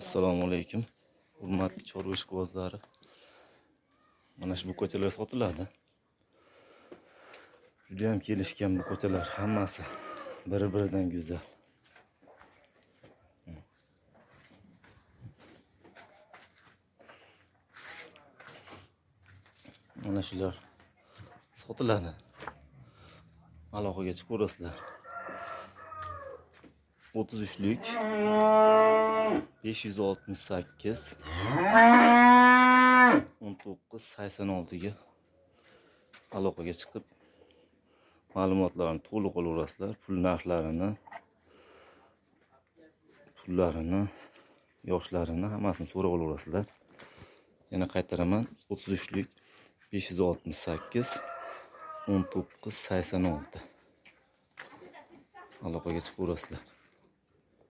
Assalomu alaykum. Hurmatli chorva ishqibozlari. Mana shu ko'chalar sotiladi. Juda ham kelishgan bu ko'chalar, hammasi bir-biridan go'zal. Mana shular sotiladi. Aloqaga chiqib ko'rasizlar. 33lik 568 1986 ga aloqaga chiqib ma'lumotlarni to'liq olaverasizlar. Pul narxlarini, pullarini, yoshlarini hammasini so'rab olaverasizlar. Yana qaytaraman, 33lik 568 1986 aloqaga chiqib ko'rasizlar.